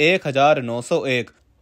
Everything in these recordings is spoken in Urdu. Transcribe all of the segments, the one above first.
1901।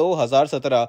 2017।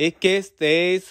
21, 23,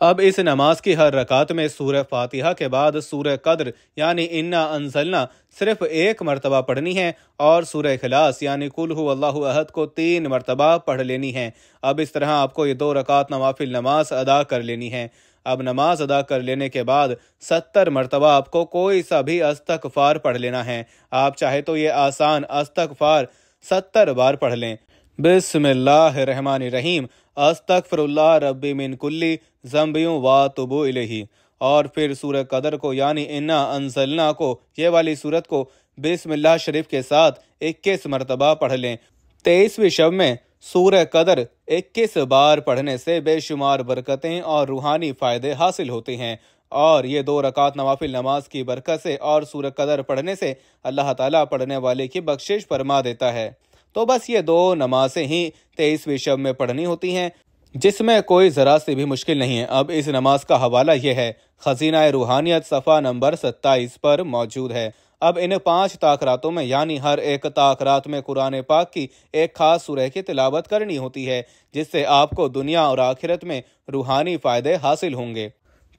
اب اس نماز کی ہر رکعت میں سورہ فاتحہ کے بعد سورہ قدر یعنی انا انزلنا صرف 1 مرتبہ پڑھنی ہے، اور سورہ اخلاص یعنی قل هو اللہ احد کو 3 مرتبہ پڑھ لینی ہے۔ اب اس طرح آپ کو یہ 2 رکعت نوافل نماز ادا کر لینی ہے۔ اب نماز ادا کر لینے کے بعد 70 مرتبہ آپ کو کوئی سا بھی استغفار پڑھ لینا ہے۔ آپ چاہے تو یہ آسان استغفار 70 بار پڑھ لیں۔ بسم اللہ الرحمن الرحیم، استغفر اللہ ربی من کلی ذنبیوں واتوب الیہ، اور پھر سورہ قدر کو یعنی انا انزلنا کو، یہ والی سورت کو بسم اللہ شریف کے ساتھ 21 مرتبہ پڑھ لیں۔ 23ویں شب میں سورہ قدر 21 بار پڑھنے سے بے شمار برکتیں اور روحانی فائدے حاصل ہوتے ہیں، اور یہ 2 رکعت نوافل نماز کی برکت سے اور سورہ قدر پڑھنے سے اللہ تعالیٰ پڑھنے والے کی بخشش فرما دیتا ہے۔ تو بس یہ 2 نمازیں ہی 23ویں شب میں پڑھنی ہوتی ہیں، جس میں کوئی ذرا سی بھی مشکل نہیں ہے۔ اب اس نماز کا حوالہ یہ ہے، خزینہ روحانیت صفحہ نمبر 27 پر موجود ہے۔ اب ان 5 تاخراتوں میں یعنی ہر ایک تاخرات میں قرآن پاک کی ایک خاص سورہ کی تلاوت کرنی ہوتی ہے، جس سے آپ کو دنیا اور آخرت میں روحانی فائدے حاصل ہوں گے۔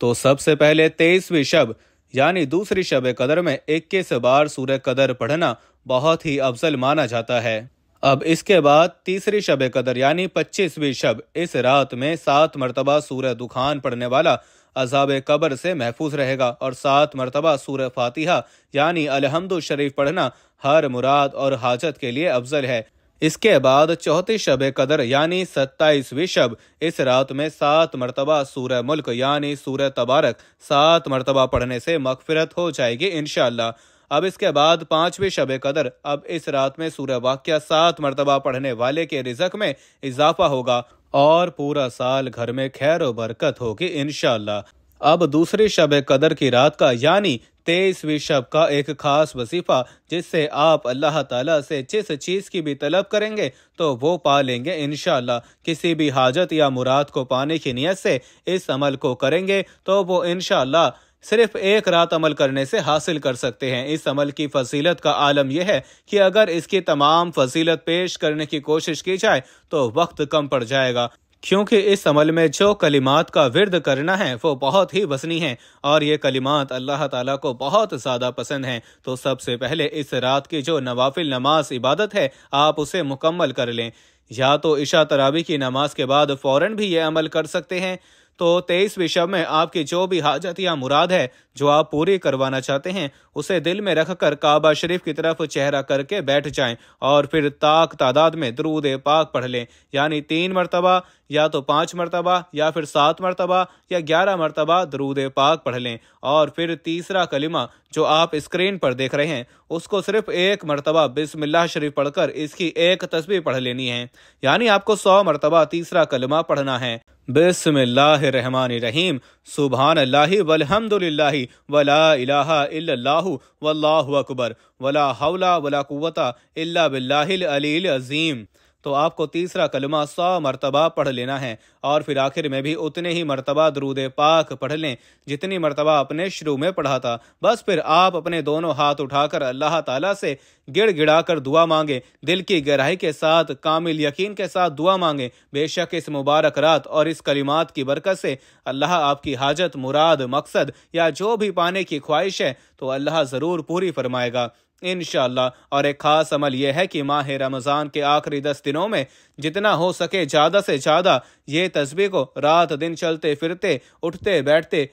تو سب سے پہلے 23ویں شب یعنی دوسری شب قدر میں 21 بار سورہ قدر پڑھنا بہت ہی افضل مانا جاتا ہے۔ اب اس کے بعد تیسری شب قدر یعنی 25ویں شب، اس رات میں 7 مرتبہ سورہ دخان پڑھنے والا عذاب قبر سے محفوظ رہے گا، اور 7 مرتبہ سورہ فاتحہ یعنی الحمد شریف پڑھنا ہر مراد اور حاجت کے لیے افضل ہے۔ اس کے بعد چوتھی شب قدر یعنی 27ویں شب، اس رات میں 7 مرتبہ سورہ ملک یعنی سورہ تبارک 7 مرتبہ پڑھنے سے مغفرت ہو جائے گی انشاءاللہ۔ اب اس کے بعد 5ویں شب قدر، اب اس رات میں سورہ واقعہ 7 مرتبہ پڑھنے والے کے رزق میں اضافہ ہوگا، اور پورا سال گھر میں خیر و برکت ہوگی انشاءاللہ۔ اب دوسری شب قدر کی رات کا یعنی 23ویں شب کا ایک خاص وظیفہ، جس سے آپ اللہ تعالیٰ سے جس چیز کی بھی طلب کریں گے تو وہ پا لیں گے انشاءاللہ۔ کسی بھی حاجت یا مراد کو پانے کی نیت سے اس عمل کو کریں گے تو وہ انشاءاللہ صرف 1 رات عمل کرنے سے حاصل کر سکتے ہیں۔ اس عمل کی فضیلت کا عالم یہ ہے کہ اگر اس کی تمام فضیلت پیش کرنے کی کوشش کی جائے تو وقت کم پڑ جائے گا، کیونکہ اس عمل میں جو کلمات کا ورد کرنا ہے وہ بہت ہی وزنی ہیں، اور یہ کلمات اللہ تعالیٰ کو بہت زیادہ پسند ہیں۔ تو سب سے پہلے اس رات کی جو نوافل نماز عبادت ہے آپ اسے مکمل کر لیں، یا تو عشاء تراویح کی نماز کے بعد فوراً بھی یہ عمل کر سکتے ہیں۔ تو 23ویں شب میں آپ کی جو بھی حاجت یا مراد ہے جو آپ پوری کروانا چاہتے ہیں، اسے دل میں رکھ کر کعبہ شریف کی طرف چہرہ کر کے بیٹھ جائیں، اور پھر طاق تعداد میں درود پاک پڑھ لیں، یعنی 3 مرتبہ یا تو 5 مرتبہ یا پھر 7 مرتبہ یا 11 مرتبہ درود پاک پڑھ لیں، اور پھر تیسرا کلمہ جو آپ اسکرین پر دیکھ رہے ہیں اس کو صرف 1 مرتبہ بسم اللہ شریف پڑھ کر اس کی 1 تسبیح پڑھ لینی ہے، یعنی آپ کو 100 مرتبہ تیسرا کلمہ پڑھنا ہے۔ بسم اللہ الرحمن الرحیم، سبحان اللہ والحمد للہ ولا الہ الا اللہ واللہ اکبر ولا حول ولا قوت الا باللہ العلی العظیم۔ تو آپ کو تیسرا کلمہ 100 مرتبہ پڑھ لینا ہے، اور پھر آخر میں بھی اتنے ہی مرتبہ درود پاک پڑھ لیں جتنی مرتبہ اپنے شروع میں پڑھا تھا۔ بس پھر آپ اپنے دونوں ہاتھ اٹھا کر اللہ تعالیٰ سے گڑ گڑا کر دعا مانگیں، دل کی گہرائی کے ساتھ کامل یقین کے ساتھ دعا مانگیں۔ بے شک اس مبارک رات اور اس کلمات کی برکت سے اللہ آپ کی حاجت، مراد، مقصد یا جو بھی پانے کی خواہش ہے تو اللہ ضرور پوری فرمائے گا انشاءاللہ۔ اور ایک خاص عمل یہ ہے کہ ماہ رمضان کے آخری 10 دنوں میں جتنا ہو سکے زیادہ سے زیادہ یہ تسبیح کو رات دن چلتے پھرتے، اٹھتے بیٹھتے،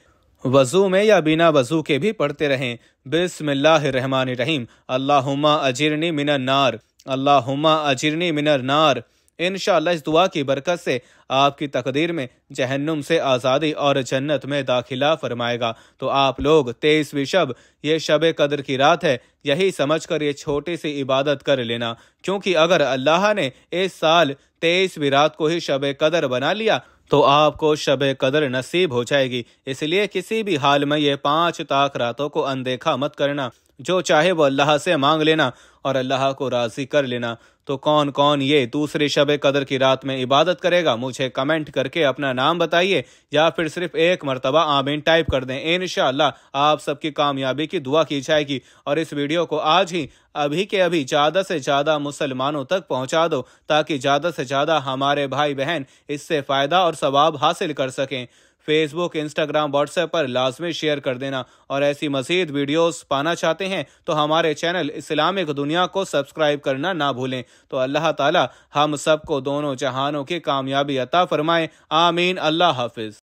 وضو میں یا بنا وضو کے بھی پڑھتے رہیں۔ بسم اللہ الرحمن الرحیم، اللہم اجرنی من النار، اللہم اجرنی من النار۔ انشاءاللہ اس دعا کی برکت سے آپ کی تقدیر میں جہنم سے آزادی اور جنت میں داخلہ فرمائے گا۔ تو آپ لوگ 23ویں شب، یہ شب قدر کی رات ہے، یہی سمجھ کر یہ چھوٹی سی عبادت کر لینا، کیونکہ اگر اللہ نے اس سال 23ویں رات کو ہی شب قدر بنا لیا تو آپ کو شب قدر نصیب ہو جائے گی۔ اس لیے کسی بھی حال میں یہ 5 طاق راتوں کو اندیکھا مت کرنا، جو چاہے وہ اللہ سے مانگ لینا اور اللہ کو راضی کر لینا۔ تو کون کون یہ دوسری شب قدر کی رات میں عبادت کرے گا مجھے کمنٹ کر کے اپنا نام بتائیے، یا پھر صرف 1 مرتبہ آمین ٹائپ کر دیں۔ انشاءاللہ آپ سب کی کامیابی کی دعا کی جائے گی، اور اس ویڈیو کو آج ہی ابھی کے ابھی زیادہ سے زیادہ مسلمانوں تک پہنچا دو، تاکہ زیادہ سے زیادہ ہمارے بھائی بہن اس سے فائدہ اور ثواب حاصل کر سکیں۔ فیس بک، انسٹاگرام، واٹس ایپ پر لازمی شیئر کر دینا، اور ایسی مزید ویڈیوز پانا چاہتے ہیں تو ہمارے چینل اسلامک دنیا کو سبسکرائب کرنا نہ بھولیں۔ تو اللہ تعالی ہم سب کو دونوں جہانوں کی کامیابی عطا فرمائے، آمین۔ اللہ حافظ۔